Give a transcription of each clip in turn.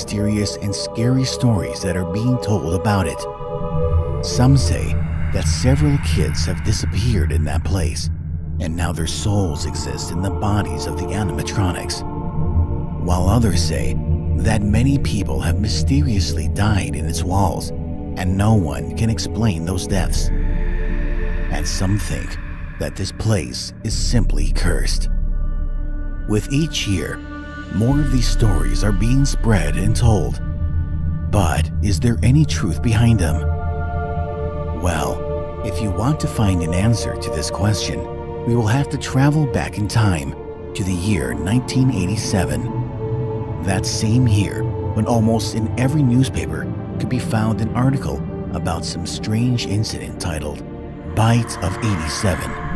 mysterious and scary stories that are being told about it. Some say that several kids have disappeared in that place, and now their souls exist in the bodies of the animatronics, while others say that many people have mysteriously died in its walls, and no one can explain those deaths. And some think that this place is simply cursed. With each year, more of these stories are being spread and told. But is there any truth behind them? Well, if you want to find an answer to this question, we will have to travel back in time to the year 1987. That same year, when almost in every newspaper could be found an article about some strange incident titled Bite of 87.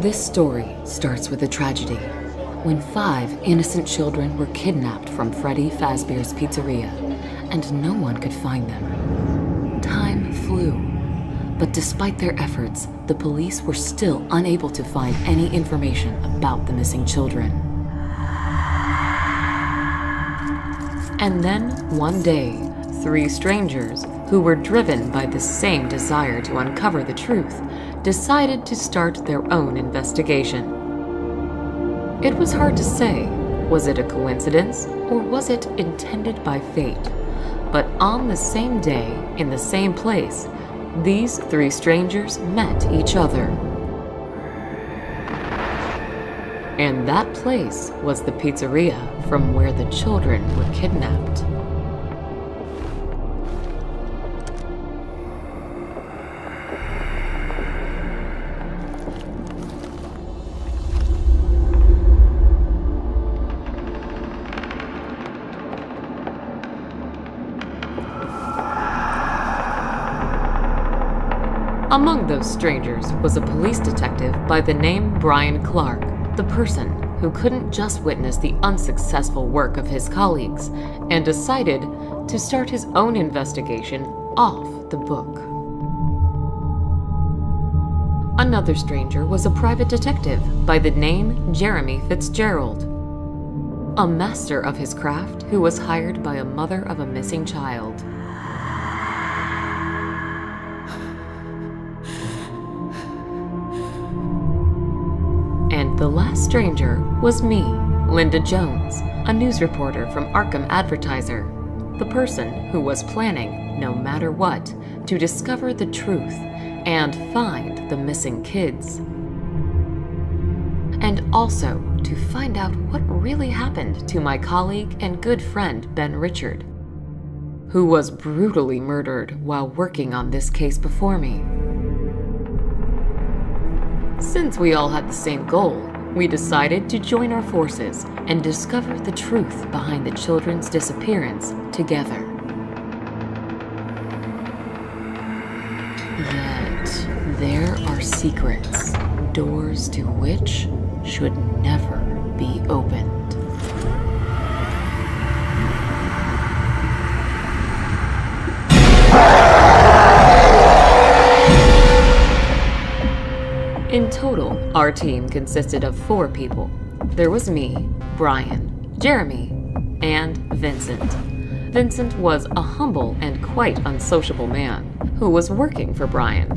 This story starts with a tragedy when 5 innocent children were kidnapped from Freddy Fazbear's Pizzeria, and no one could find them. Time flew, but despite their efforts, the police were still unable to find any information about the missing children. And then, one day, 3 strangers, who were driven by the same desire to uncover the truth, decided to start their own investigation. It was hard to say, was it a coincidence or was it intended by fate? But on the same day, in the same place, these 3 strangers met each other. And that place was the pizzeria from where the children were kidnapped. Among those strangers was a police detective by the name Brian Clark, the person who couldn't just witness the unsuccessful work of his colleagues and decided to start his own investigation off the book. Another stranger was a private detective by the name Jeremy Fitzgerald, a master of his craft who was hired by a mother of a missing child. And the last stranger was me, Linda Jones, a news reporter from Arkham Advertiser, the person who was planning, no matter what, to discover the truth and find the missing kids. And also to find out what really happened to my colleague and good friend Ben Richard, who was brutally murdered while working on this case before me. Since we all had the same goal, we decided to join our forces and discover the truth behind the children's disappearance together. Yet, there are secrets, doors to which should never be opened. In total, our team consisted of 4 people. There was me, Brian, Jeremy, and Vincent. Vincent was a humble and quite unsociable man who was working for Brian.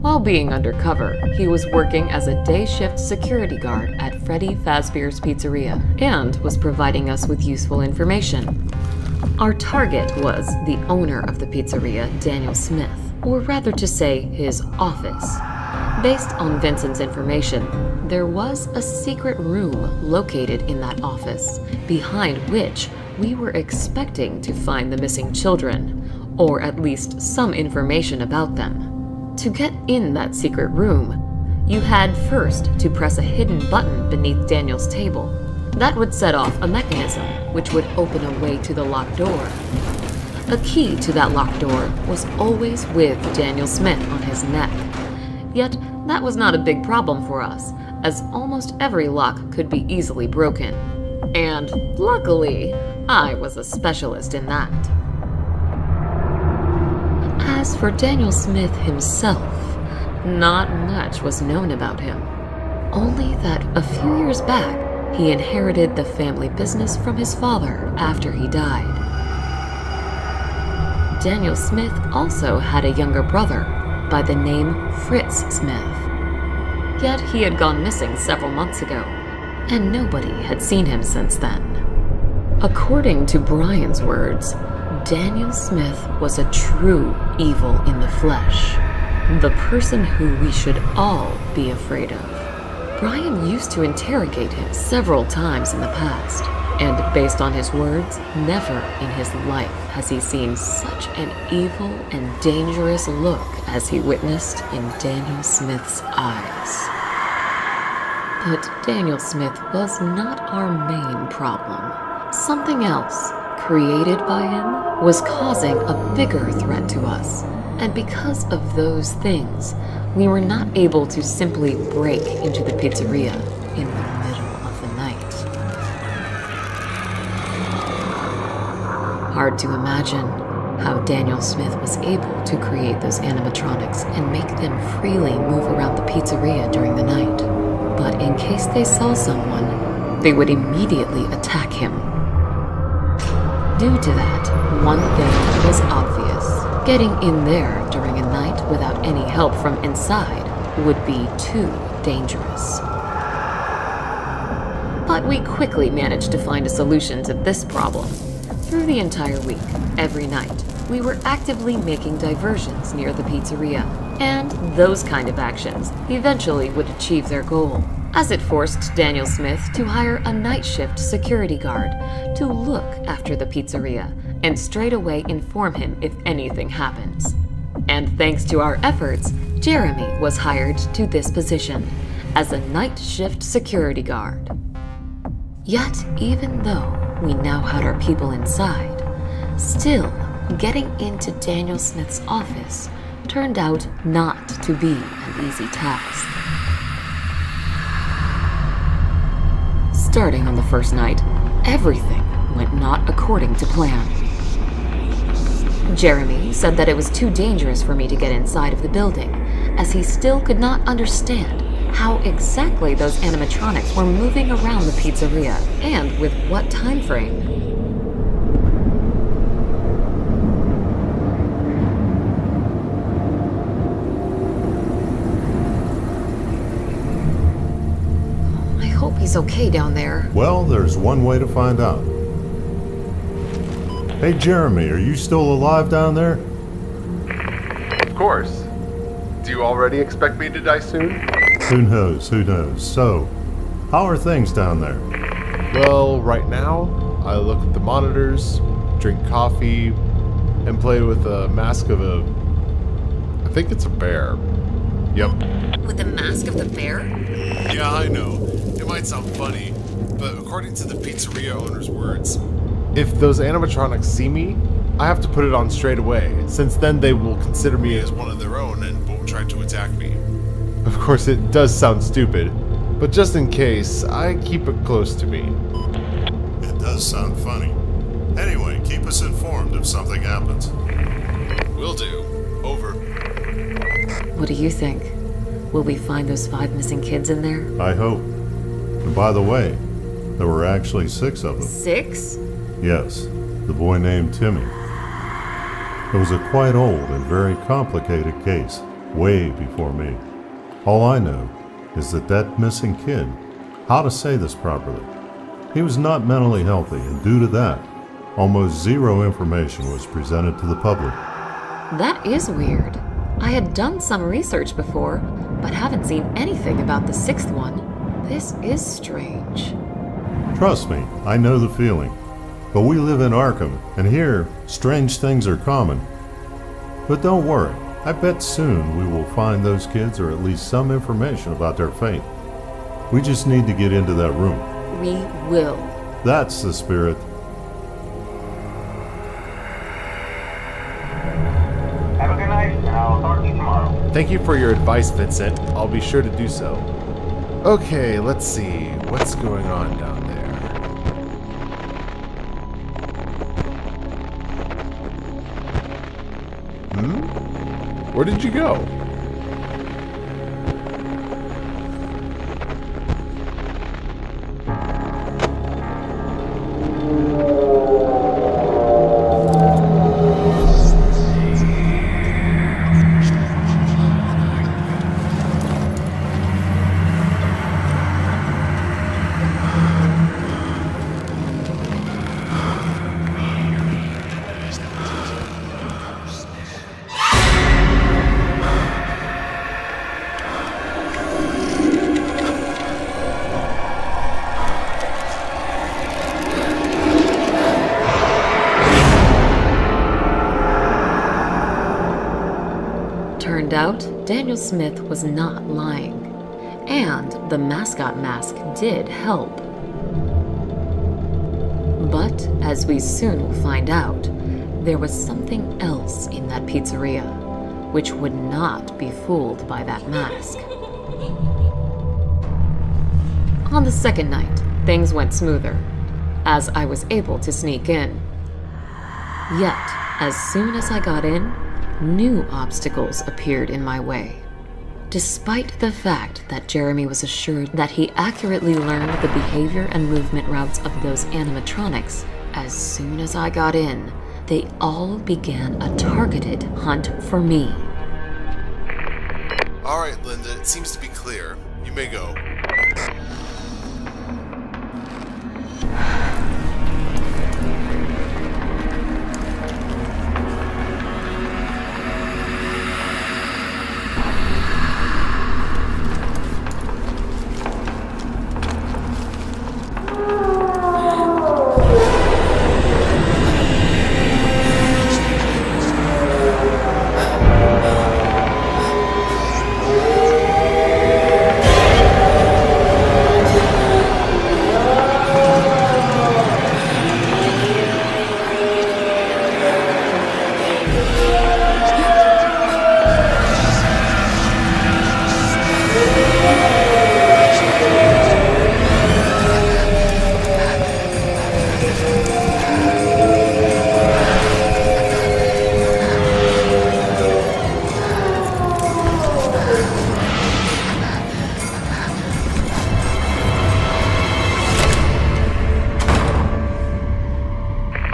While being undercover, he was working as a day shift security guard at Freddy Fazbear's Pizzeria and was providing us with useful information. Our target was the owner of the pizzeria, Daniel Smith, or rather to say his office. Based on Vincent's information, there was a secret room located in that office, behind which we were expecting to find the missing children, or at least some information about them. To get in that secret room, you had first to press a hidden button beneath Daniel's table. That would set off a mechanism which would open a way to the locked door. A key to that locked door was always with Daniel Smith on his neck. Yet, that was not a big problem for us, as almost every lock could be easily broken. And luckily, I was a specialist in that. As for Daniel Smith himself, not much was known about him. Only that a few years back, he inherited the family business from his father after he died. Daniel Smith also had a younger brother by the name Fritz Smith. Yet he had gone missing several months ago, and nobody had seen him since then. According to Brian's words, Daniel Smith was a true evil in the flesh, the person who we should all be afraid of. Brian used to interrogate him several times in the past, and based on his words, never in his life has he seen such an evil and dangerous look as he witnessed in Daniel Smith's eyes. But Daniel Smith was not our main problem. Something else, created by him, was causing a bigger threat to us. And because of those things, we were not able to simply break into the pizzeria in the middle of the night. Hard to imagine how Daniel Smith was able to create those animatronics and make them freely move around the pizzeria during the night. But in case they saw someone, they would immediately attack him. Due to that, one thing was obvious. Getting in there during a night without any help from inside would be too dangerous. But we quickly managed to find a solution to this problem. Through the entire week, every night, we were actively making diversions near the pizzeria, and those kind of actions eventually would achieve their goal, as it forced Daniel Smith to hire a night shift security guard to look after the pizzeria and straight away inform him if anything happens. And thanks to our efforts, Jeremy was hired to this position as a night shift security guard. Yet, even though we now had our people inside, still, getting into Daniel Smith's office turned out not to be an easy task. Starting on the first night, everything went not according to plan. Jeremy said that it was too dangerous for me to get inside of the building, as he still could not understand how exactly those animatronics were moving around the pizzeria and with what time frame. I hope he's okay down there. Well, there's one way to find out. Hey, Jeremy, are you still alive down there? Of course. Do you already expect me to die soon? Who knows, who knows. So, how are things down there? Well, right now, I look at the monitors, drink coffee, and play with a mask of I think it's a bear. Yep. With the mask of the bear? Yeah, I know. It might sound funny, but according to the pizzeria owner's words, if those animatronics see me, I have to put it on straight away, since then they will consider me as one of their own and won't try to attack me. Of course, it does sound stupid, but just in case, I keep it close to me. It does sound funny. Anyway, keep us informed if something happens. Will do. Over. What do you think? Will we find those 5 missing kids in there? I hope. And by the way, there were actually 6 of them. 6? Yes, the boy named Timmy. It was a quite old and very complicated case, way before me. All I know is that missing kid, how to say this properly, he was not mentally healthy, and due to that, almost zero information was presented to the public. That is weird. I had done some research before, but haven't seen anything about the 6th one. This is strange. Trust me, I know the feeling. But we live in Arkham, and here, strange things are common. But don't worry, I bet soon we will find those kids or at least some information about their fate. We just need to get into that room. We will. That's the spirit. Have a good night, and I'll talk to you tomorrow. Thank you for your advice, Vincent. I'll be sure to do so. Okay, let's see. What's going on down there? Where did you go? Turned out, Daniel Smith was not lying, and the mascot mask did help. But, as we soon will find out, there was something else in that pizzeria. which would not be fooled by that mask. On the second night, things went smoother, as I was able to sneak in. Yet, as soon as I got in, new obstacles appeared in my way. Despite the fact that Jeremy was assured that he accurately learned the behavior and movement routes of those animatronics, as soon as I got in, they all began a targeted hunt for me. Alright, Linda, it seems to be clear. You may go.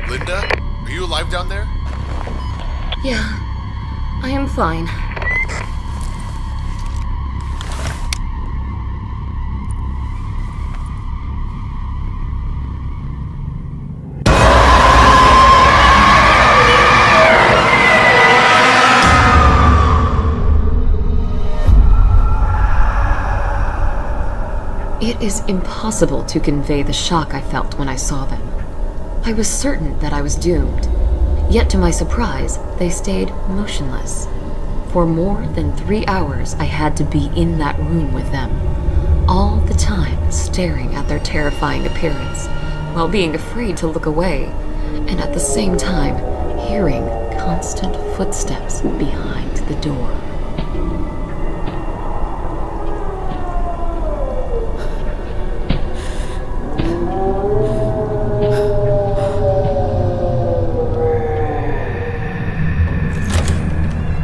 Linda, are you alive down there? Yeah, I am fine. It is impossible to convey the shock I felt when I saw them. I was certain that I was doomed. Yet to my surprise, they stayed motionless. For more than 3 hours, I had to be in that room with them, all the time staring at their terrifying appearance, while being afraid to look away, and at the same time, hearing constant footsteps behind the door.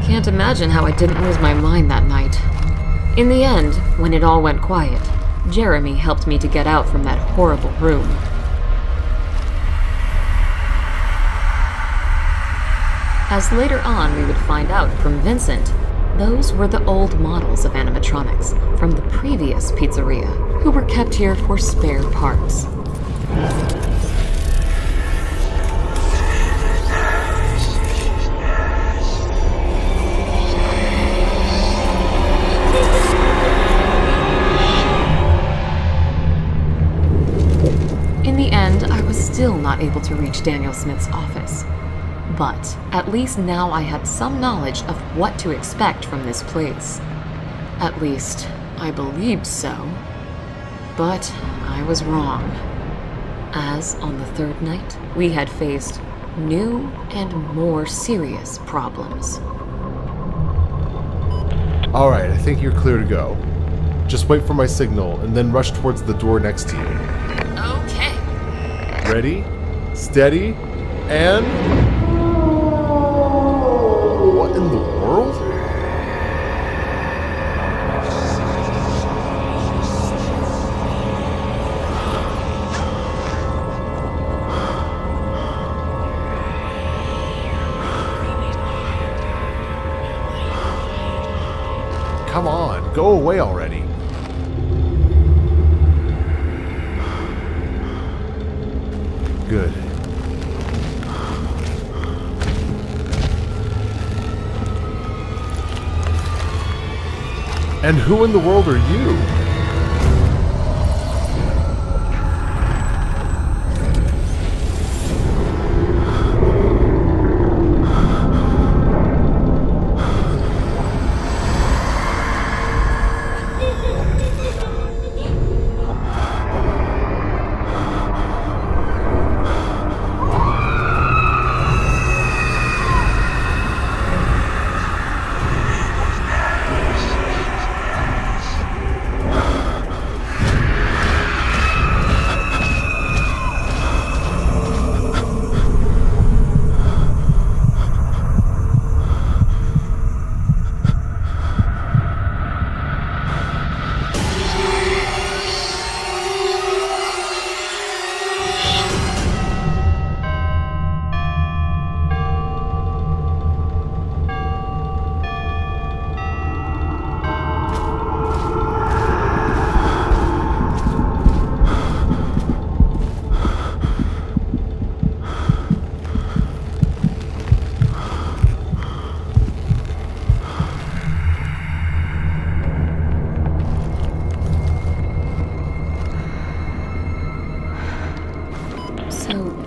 Can't imagine how I didn't lose my mind that night. In the end, when it all went quiet, Jeremy helped me to get out from that horrible room. As later on we would find out from Vincent, those were the old models of animatronics from the previous pizzeria, who were kept here for spare parts. In the end, I was still not able to reach Daniel Smith's office. But at least now I had some knowledge of what to expect from this place. At least, I believed so. But I was wrong. As on the third night, we had faced new and more serious problems. Alright, I think you're clear to go. Just wait for my signal and then rush towards the door next to you. Okay. Ready, steady, and... What in the world? Come on, go away already. Good. And who in the world are you?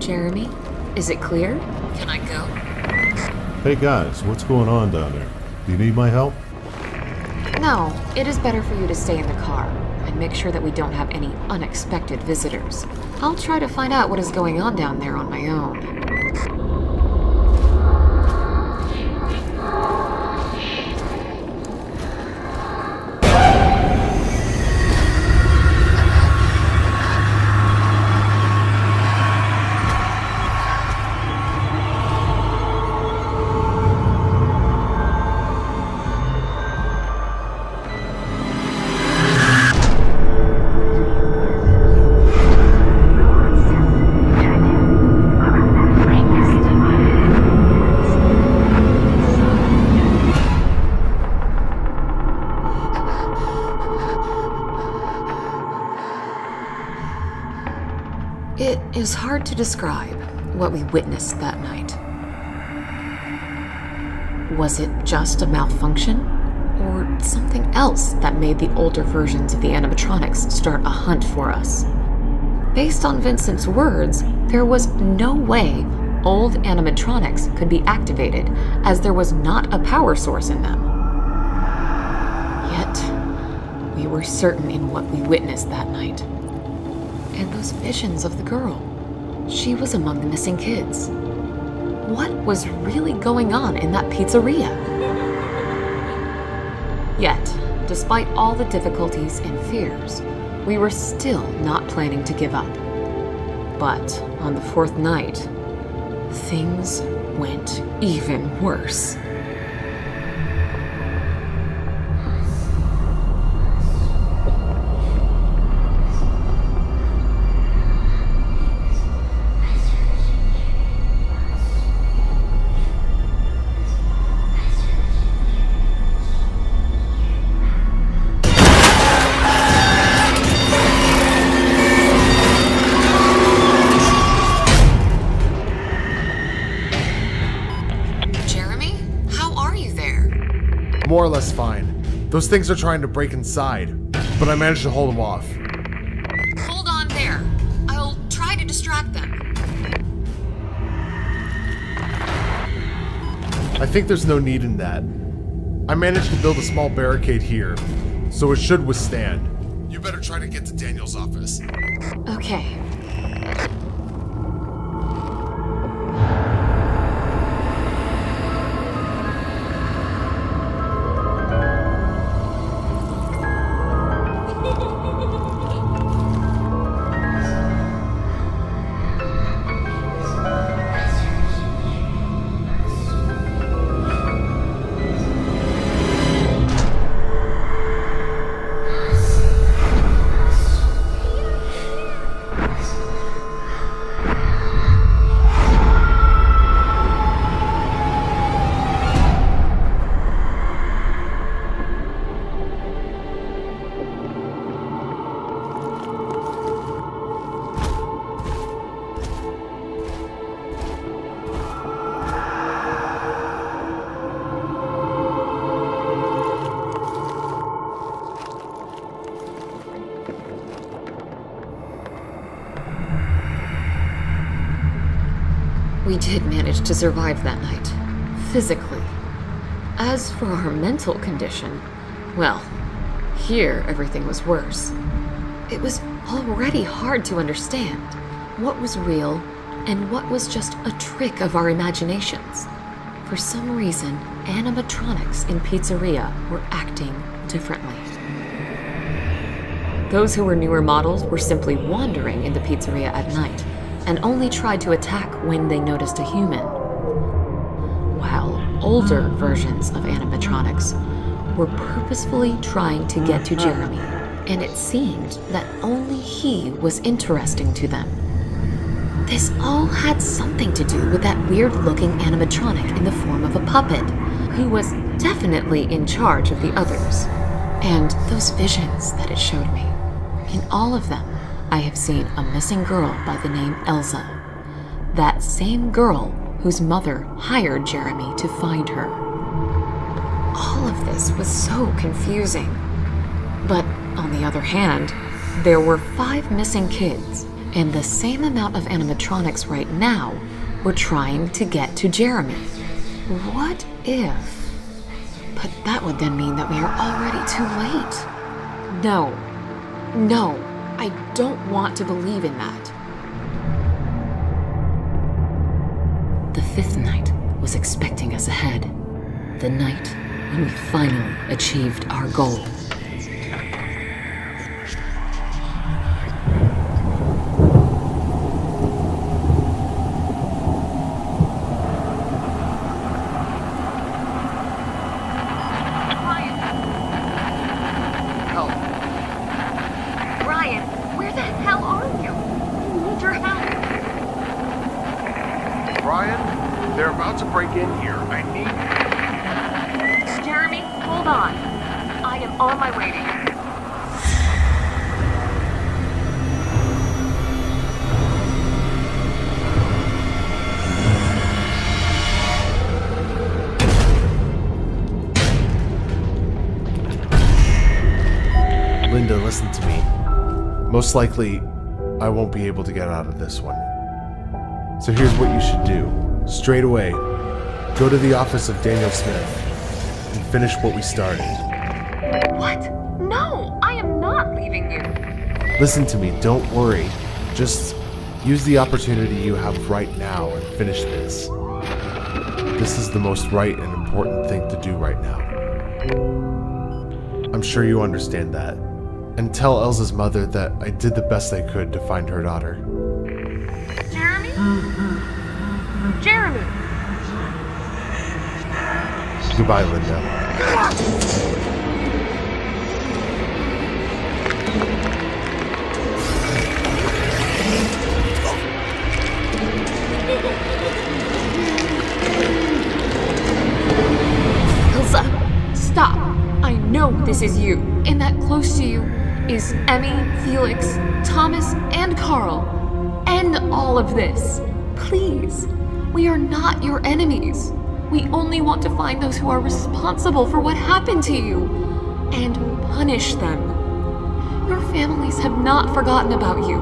Jeremy, is it clear? Can I go? Hey guys, what's going on down there? Do you need my help? No, it is better for you to stay in the car and make sure that we don't have any unexpected visitors. I'll try to find out what is going on down there on my own. It is hard to describe what we witnessed that night. Was it just a malfunction? Or something else that made the older versions of the animatronics start a hunt for us? Based on Vincent's words, there was no way old animatronics could be activated, as there was not a power source in them. Yet, we were certain in what we witnessed that night. And those visions of the girl. She was among the missing kids. What was really going on in that pizzeria? Yet, despite all the difficulties and fears, we were still not planning to give up. But on the fourth night, things went even worse. More or less fine. Those things are trying to break inside, but I managed to hold them off. Hold on there. I'll try to distract them. I think there's no need in that. I managed to build a small barricade here, so it should withstand. You better try to get to Daniel's office. Okay. We did manage to survive that night, physically. As for our mental condition, well, here everything was worse. It was already hard to understand what was real and what was just a trick of our imaginations. For some reason, animatronics in pizzeria were acting differently. Those who were newer models were simply wandering in the pizzeria at night, and only tried to attack when they noticed a human. While older versions of animatronics were purposefully trying to get to Jeremy, and it seemed that only he was interesting to them. This all had something to do with that weird-looking animatronic in the form of a puppet, who was definitely in charge of the others, and those visions that it showed me. In all of them, I have seen a missing girl by the name Elsa. That same girl whose mother hired Jeremy to find her. All of this was so confusing. But on the other hand, there were 5 missing kids, And the same amount of animatronics right now were trying to get to Jeremy. What if? But that would then mean that we are already too late. No, I don't want to believe in that. The fifth night was expecting us ahead. The night when we finally achieved our goal. Brian, they're about to break in here. I need... Jeremy, hold on. I am on my way to you. Linda, listen to me. Most likely, I won't be able to get out of this one. So here's what you should do. Straight away, go to the office of Daniel Smith and finish what we started. What? No, I am not leaving you. Listen to me, don't worry. Just use the opportunity you have right now and finish this. This is the most right and important thing to do right now. I'm sure you understand that. And tell Elsa's mother that I did the best I could to find her daughter. Jeremy? Jeremy! Goodbye, Linda. Elsa, stop! I know this is you, and that close to you is Emmy, Felix, Thomas, and Carl. End all of this. Please. We are not your enemies. We only want to find those who are responsible for what happened to you and punish them. Your families have not forgotten about you,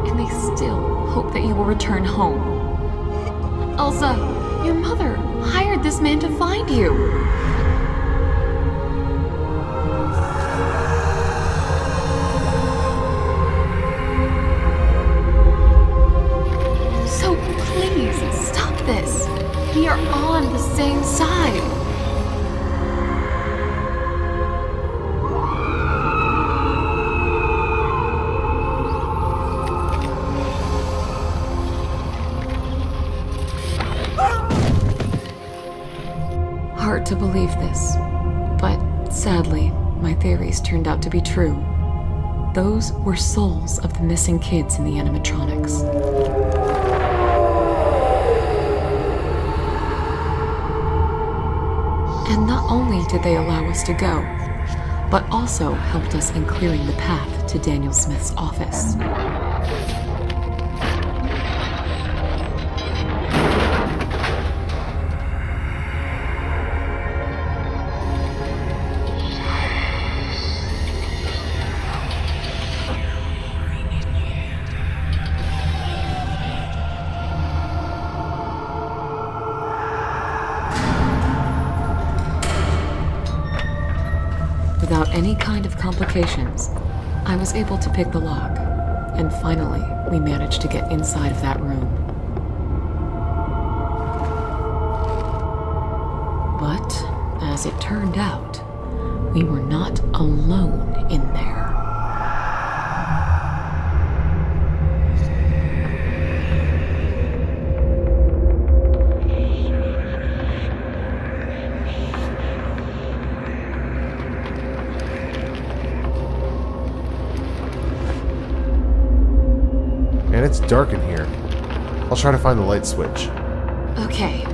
and they still hope that you will return home. Elsa, your mother hired this man to find you. So please, stop this. We are on the same side. Hard to believe this, but sadly, my theories turned out to be true. Those were souls of the missing kids in the animatronics. And not only did they allow us to go, but also helped us in clearing the path to Daniel Smith's office. Without any kind of complications, I was able to pick the lock, and finally, we managed to get inside of that room. But, as it turned out, we were not alone in there. And it's dark in here. I'll try to find the light switch. Okay.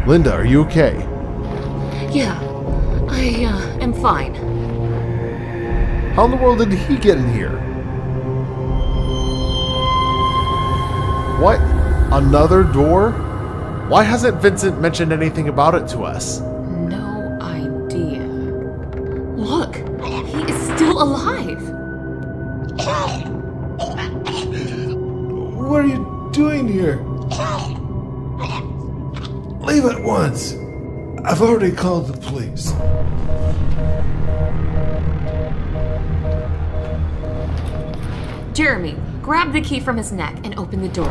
Linda, are you okay? Yeah, I am fine. How in the world did he get in here? What? Another door? Why hasn't Vincent mentioned anything about it to us? No idea. Look, he is still alive. What are you doing here? Leave at once. I've already called the police. Jeremy, grab the key from his neck and open the door.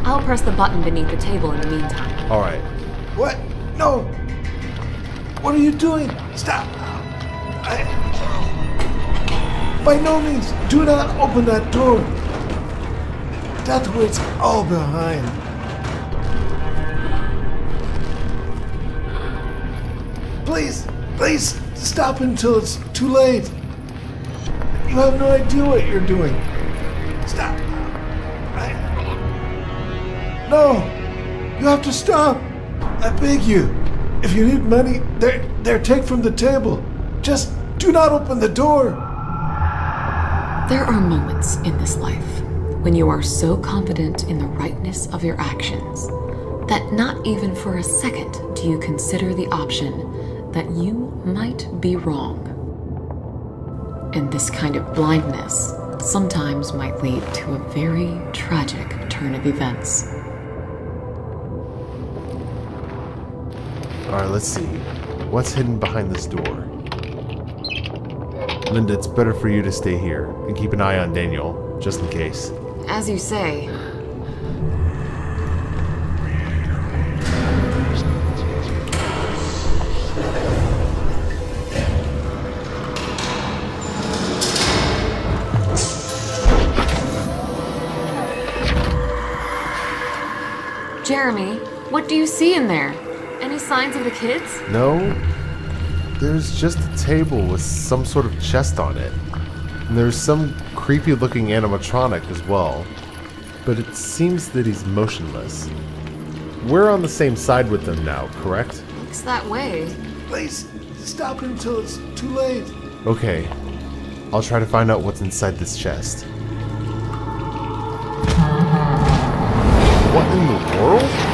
I'll press the button beneath the table in the meantime. Alright. What? No. What are you doing? Stop. By no means, do not open that door. That's where it's all behind. Please, stop until it's too late. You have no idea what you're doing. Stop. No, you have to stop. I beg you. If you need money, there, take from the table. Just do not open the door. There are moments in this life when you are so confident in the rightness of your actions that not even for a second do you consider the option that you might be wrong. And this kind of blindness sometimes might lead to a very tragic turn of events. Alright, let's see. What's hidden behind this door? Linda, it's better for you to stay here and keep an eye on Daniel, just in case. As you say. Jeremy, what do you see in there? Any signs of the kids? No, there's just a table with some sort of chest on it. And there's some creepy looking animatronic as well. But it seems that he's motionless. We're on the same side with them now, correct? Looks that way. Please, stop until it's too late. Okay, I'll try to find out what's inside this chest. What in the world?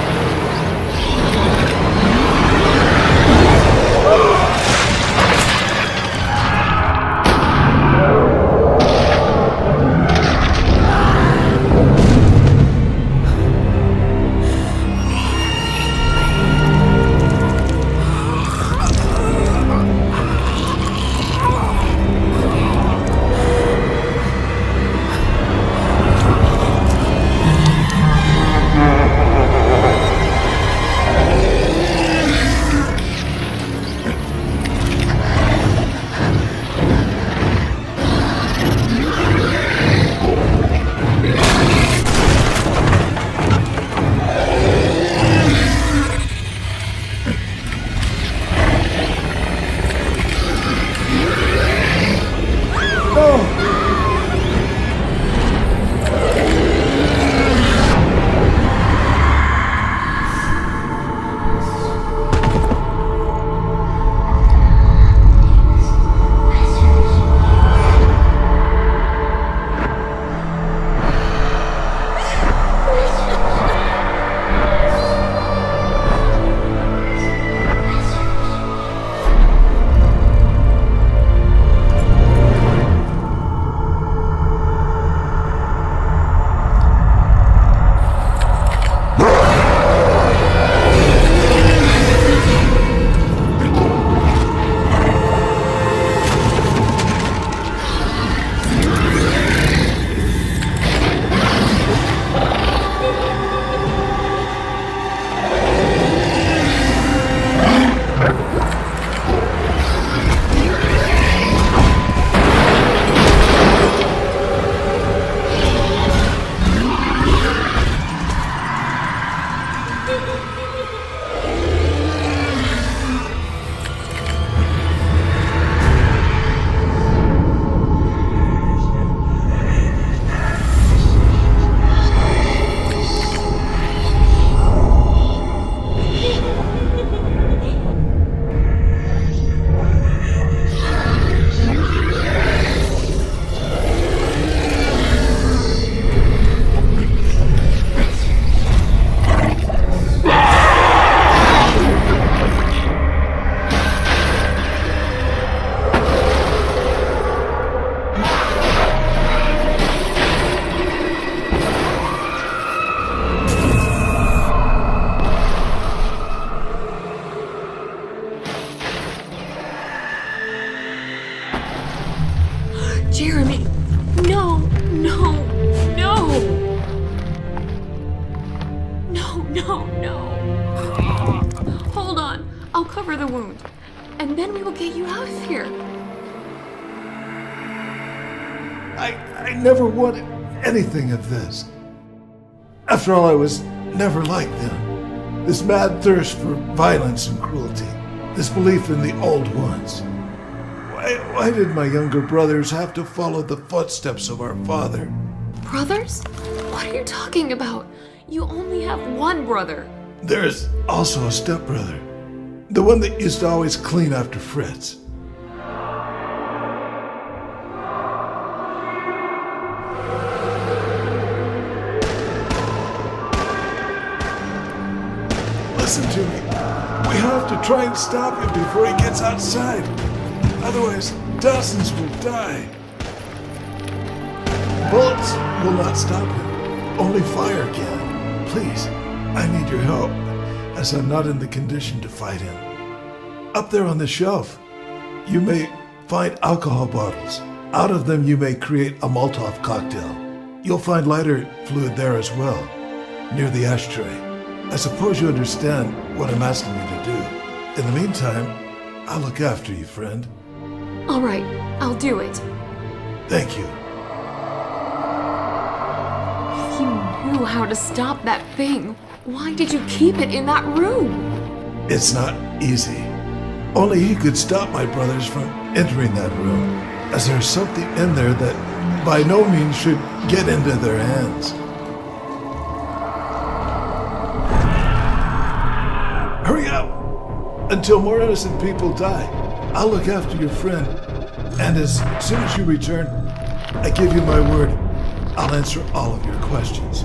Jeremy, no, no, no. No, no, no. Hold on, I'll cover the wound, and then we will get you out of here. I never wanted anything of this. After all, I was never like them. This mad thirst for violence and cruelty. This belief in the old ones. Why did my younger brothers have to follow the footsteps of our father? Brothers? What are you talking about? You only have one brother. There's also a stepbrother. The one that used to always clean after Fritz. Listen to me. We have to try and stop him before he gets outside. Otherwise, dozens will die. Bullets will not stop him. Only fire can. Please, I need your help, as I'm not in the condition to fight him. Up there on the shelf, you may find alcohol bottles. Out of them, you may create a Molotov cocktail. You'll find lighter fluid there as well, near the ashtray. I suppose you understand what I'm asking you to do. In the meantime, I'll look after you, friend. All right, I'll do it. Thank you. If you knew how to stop that thing, why did you keep it in that room? It's not easy. Only he could stop my brothers from entering that room, as there's something in there that by no means should get into their hands. Hurry up! Until more innocent people die, I'll look after your friend. And as soon as you return, I give you my word, I'll answer all of your questions.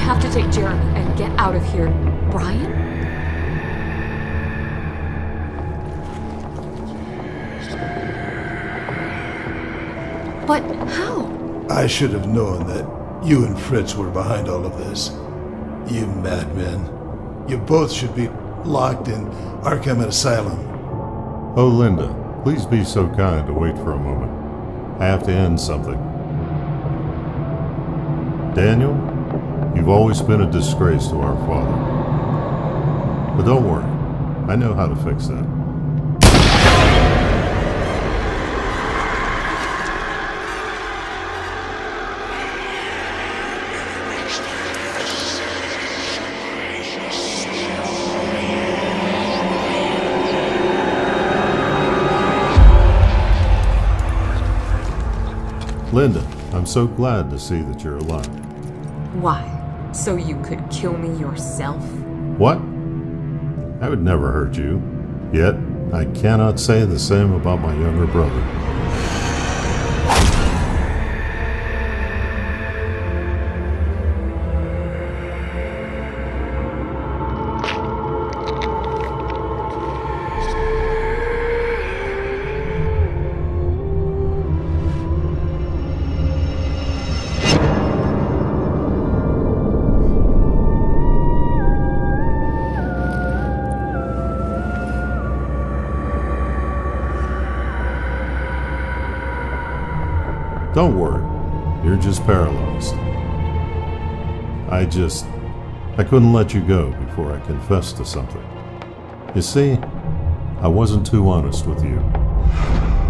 have to take Jeremy and get out of here. Brian? But how? I should have known that you and Fritz were behind all of this. You madmen. You both should be locked in Arkham Asylum. Oh, Linda, please be so kind to wait for a moment. I have to end something. Daniel, you've always been a disgrace to our father. But don't worry, I know how to fix that. Linda, I'm so glad to see that you're alive. Why? So you could kill me yourself? What? I would never hurt you. Yet, I cannot say the same about my younger brother. Don't worry, you're just paralyzed. I couldn't let you go before I confessed to something. You see, I wasn't too honest with you.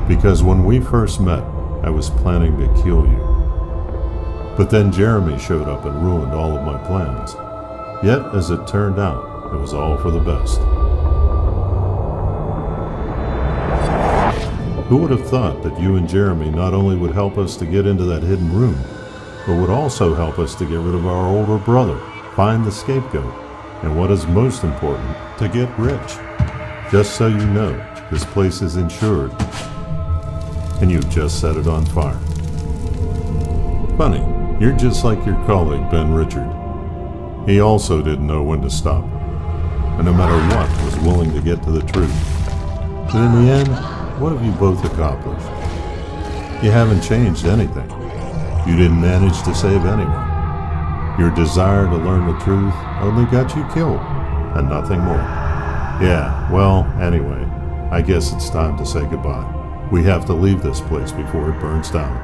Because when we first met, I was planning to kill you. But then Jeremy showed up and ruined all of my plans. Yet, as it turned out, it was all for the best. Who would have thought that you and Jeremy not only would help us to get into that hidden room, but would also help us to get rid of our older brother, find the scapegoat, and what is most important, to get rich. Just so you know, this place is insured, and you've just set it on fire. Funny, you're just like your colleague Ben Richard. He also didn't know when to stop, and no matter what, was willing to get to the truth. But in the end, what have you both accomplished? You haven't changed anything. You didn't manage to save anyone. Your desire to learn the truth only got you killed, and nothing more. Yeah, well, anyway, I guess it's time to say goodbye. We have to leave this place before it burns down.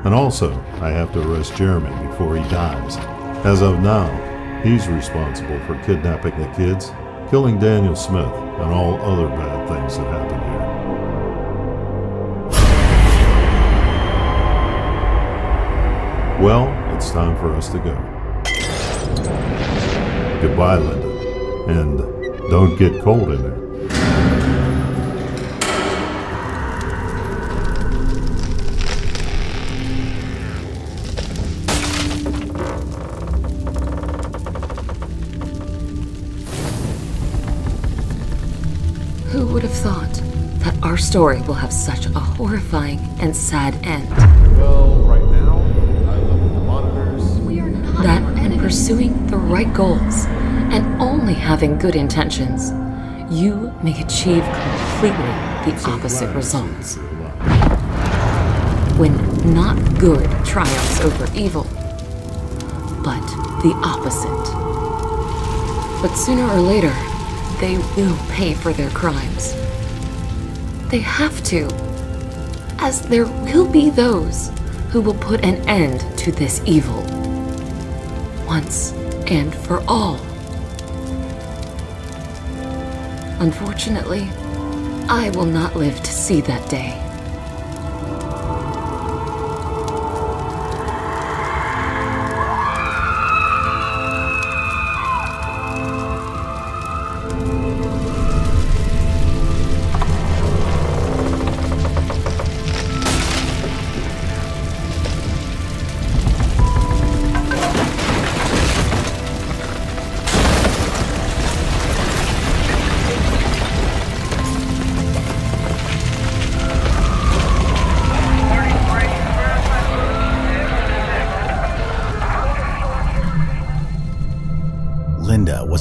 And also, I have to arrest Jeremy before he dies. As of now, he's responsible for kidnapping the kids, killing Daniel Smith, and all other bad things that happened here. Well, it's time for us to go. Goodbye, Linda. And don't get cold in there. Who would have thought that our story will have such a horrifying and sad end? Well, right now, I live with the monitors. We are not that in pursuing the right goals and only having good intentions, you may achieve completely the opposite results. When not good triumphs over evil, but the opposite. But sooner or later, they will pay for their crimes. They have to, as there will be those who will put an end to this evil, once and for all. Unfortunately, I will not live to see that day.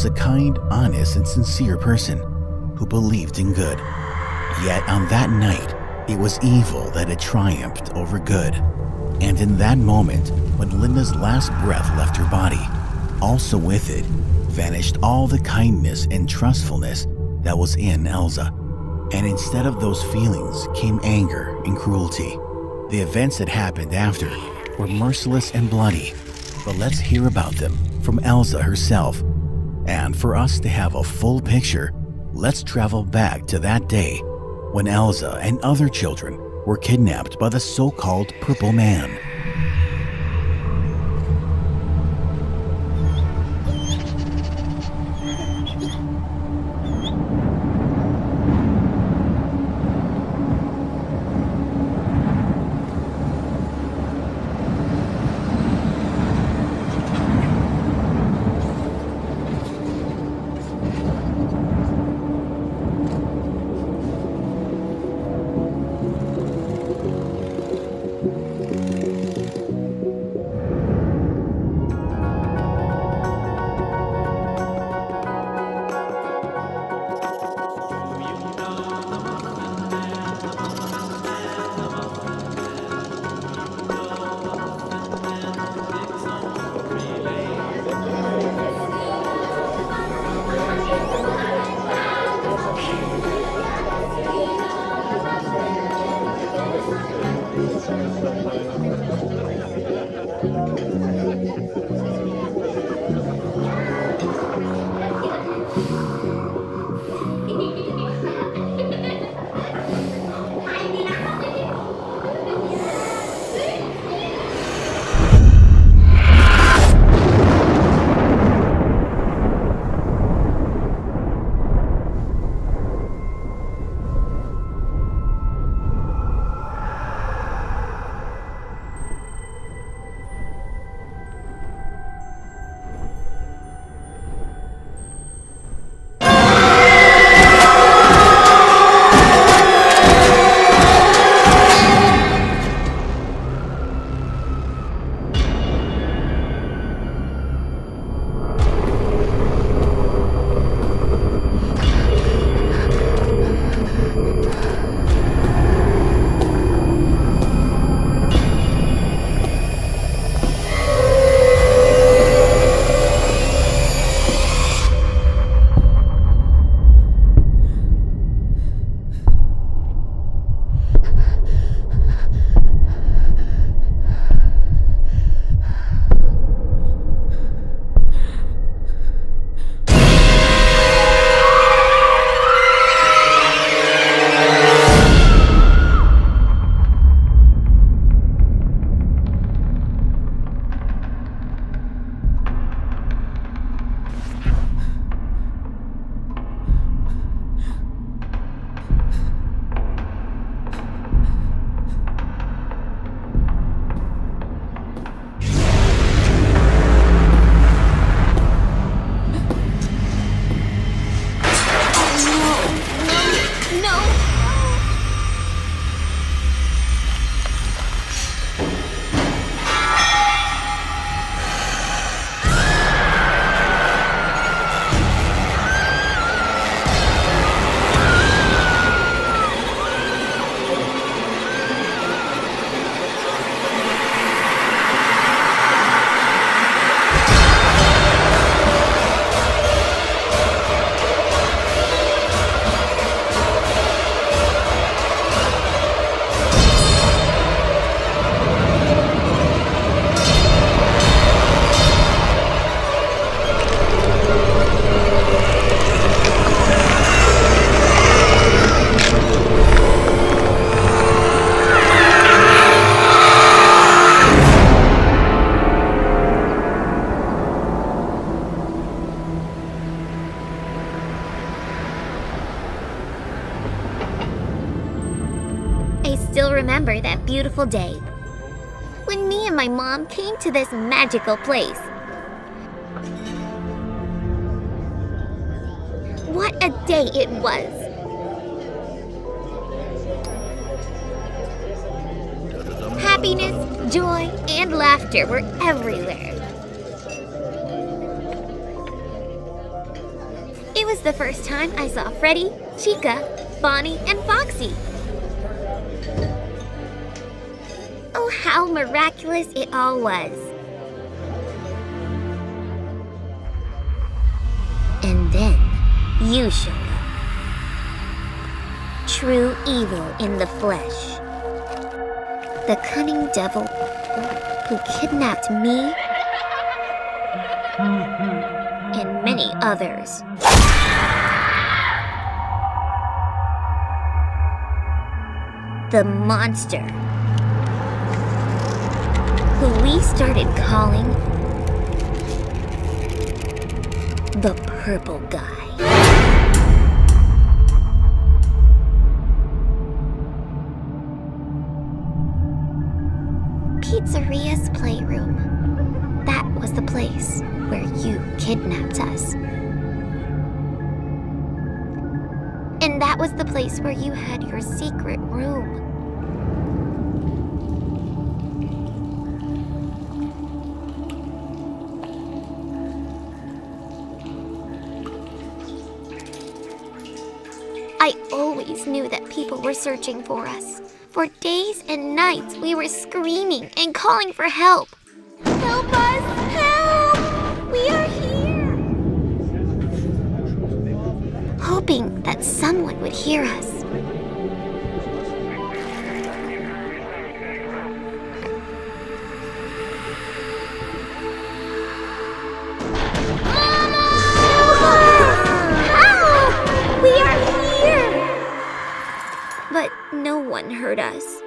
was a kind, honest, and sincere person who believed in good. Yet on that night, it was evil that had triumphed over good. And in that moment, when Linda's last breath left her body, also with it vanished all the kindness and trustfulness that was in Elza. And instead of those feelings came anger and cruelty. The events that happened after were merciless and bloody, but let's hear about them from Elza herself. And for us to have a full picture, let's travel back to that day when Elza and other children were kidnapped by the so-called Purple Man. still remember that beautiful day when me and my mom came to this magical place. What a day it was! Happiness, joy, and laughter were everywhere. the first time I saw Freddy, Chica, Bonnie, and Foxy. Oh, how miraculous it all was. And then you showed up. True evil in the flesh. The cunning devil who kidnapped me and many others. The monster who we started calling the Purple Guy. Pizzeria's playroom. That was the place where you kidnapped us. And that was the place where you had your secret room. I always knew that people were searching for us. For days and nights, we were screaming and calling for help. Help us! Help! We are here! Hoping that someone would hear us. But no one heard us.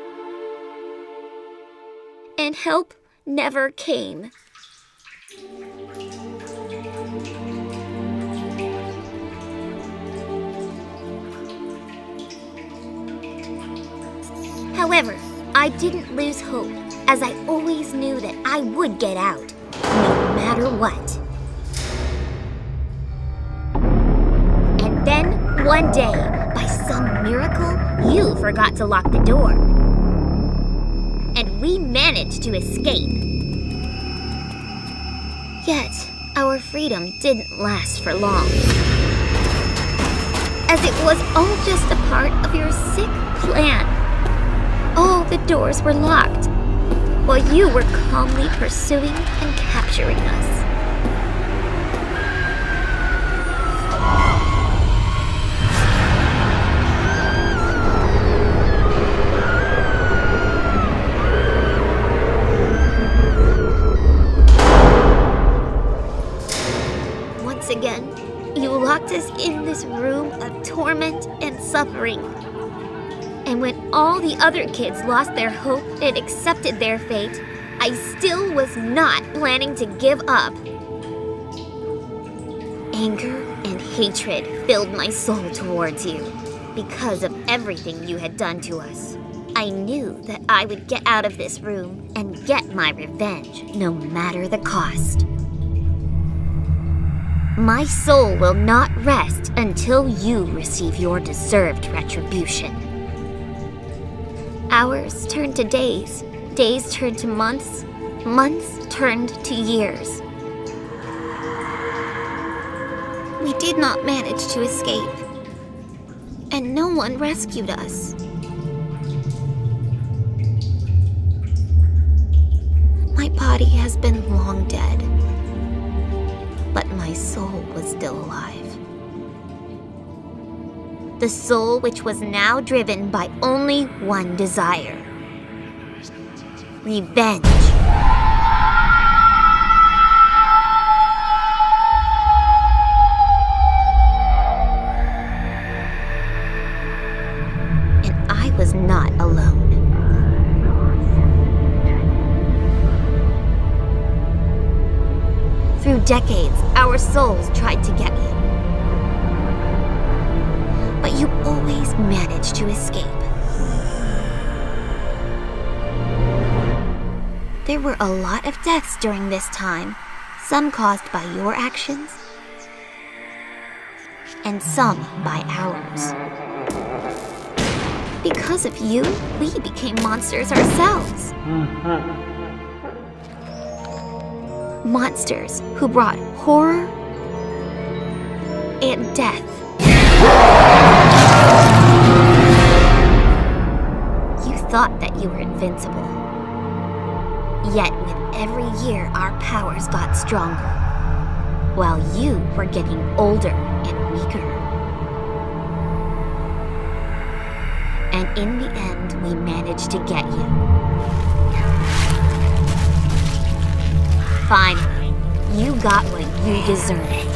And help never came. However, I didn't lose hope, as I always knew that I would get out, no matter what. And then, one day, by some miracle, you forgot to lock the door. And we managed to escape. Yet, our freedom didn't last for long. As it was all just a part of your sick plan. All the doors were locked, while you were calmly pursuing and capturing us. Again, you locked us in this room of torment and suffering. And when all the other kids lost their hope and accepted their fate, I still was not planning to give up. Anger and hatred filled my soul towards you because of everything you had done to us. I knew that I would get out of this room and get my revenge, no matter the cost. My soul will not rest until you receive your deserved retribution. Hours turned to days, days turned to months, months turned to years. We did not manage to escape, and no one rescued us. My body has been long dead. But my soul was still alive. The soul which was now driven by only one desire: revenge. And I was not alone. Through decades, our souls tried to get you. But you always managed to escape. There were a lot of deaths during this time, some caused by your actions, and some by ours. Because of you, we became monsters ourselves. Monsters who brought horror and death. You thought that you were invincible. Yet with every year, our powers got stronger, while you were getting older and weaker. And in the end, we managed to get you. Finally, you got what you deserved.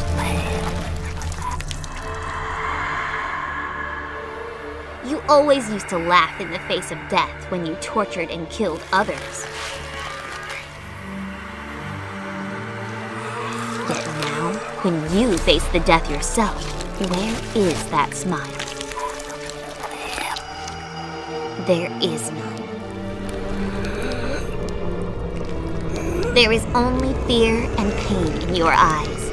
You always used to laugh in the face of death when you tortured and killed others. Yet now, when you face the death yourself, where is that smile? There is none. There is only fear and pain in your eyes.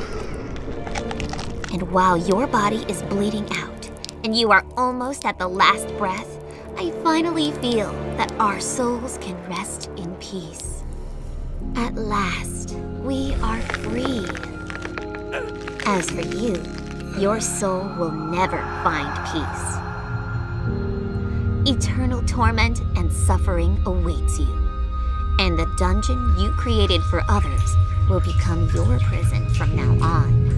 And while your body is bleeding out, and you are almost at the last breath, I finally feel that our souls can rest in peace. At last, we are free. As for you, your soul will never find peace. Eternal torment and suffering awaits you, and the dungeon you created for others will become your prison from now on.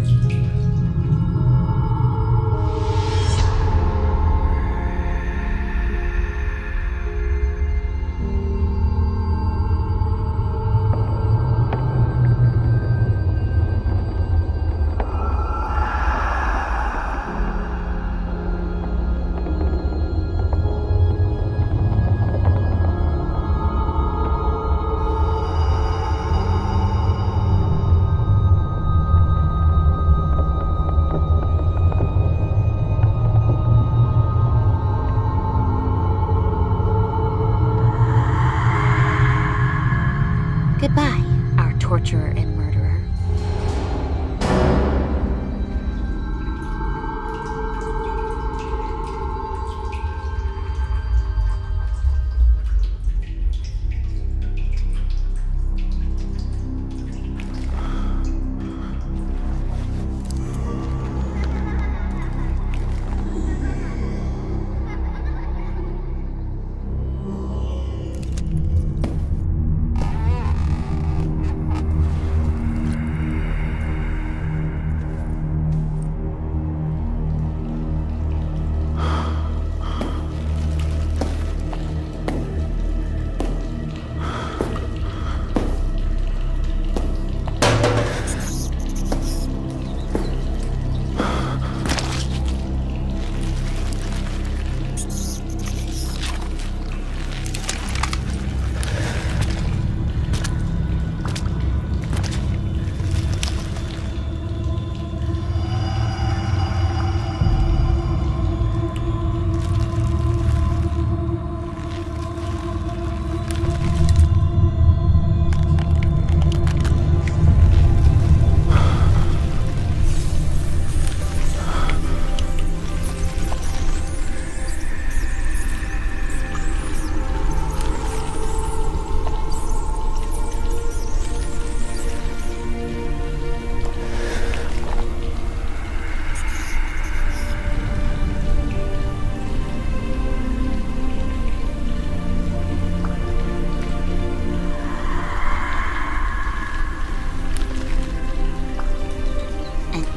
Goodbye, our torturer and murderer.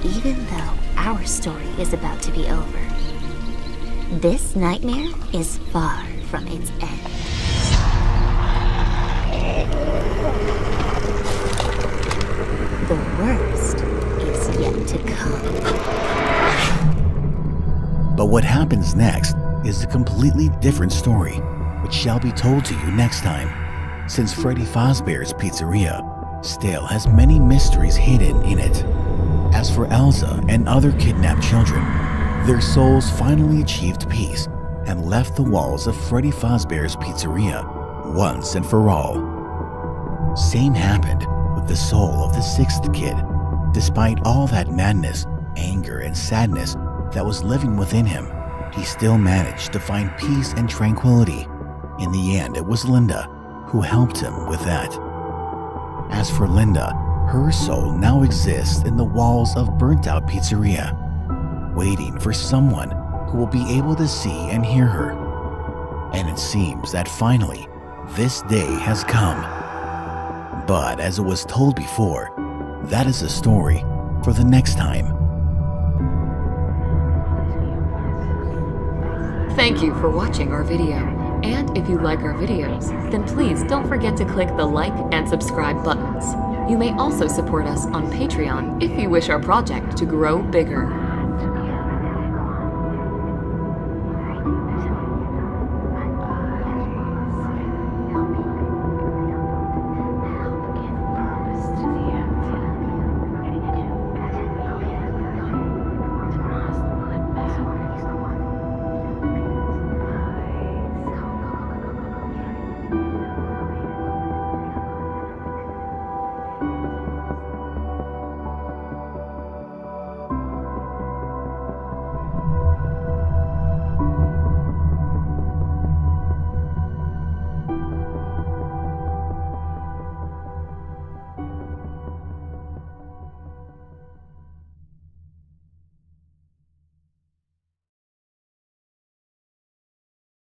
Even though our story is about to be over, this nightmare is far from its end. The worst is yet to come. But what happens next is a completely different story, which shall be told to you next time. Since Freddy Fazbear's Pizzeria still has many mysteries hidden in it. As for Elsa and other kidnapped children, their souls finally achieved peace and left the walls of Freddy Fazbear's Pizzeria once and for all. Same happened with the soul of the sixth kid. Despite all that madness, anger, and sadness that was living within him, he still managed to find peace and tranquility. In the end, it was Linda who helped him with that. As for Linda, her soul now exists in the walls of burnt-out Pizzeria, waiting for someone who will be able to see and hear her. And it seems that finally, this day has come. But as it was told before, that is a story for the next time. Thank you for watching our video. And if you like our videos, then please don't forget to click the like and subscribe buttons. You may also support us on Patreon if you wish our project to grow bigger.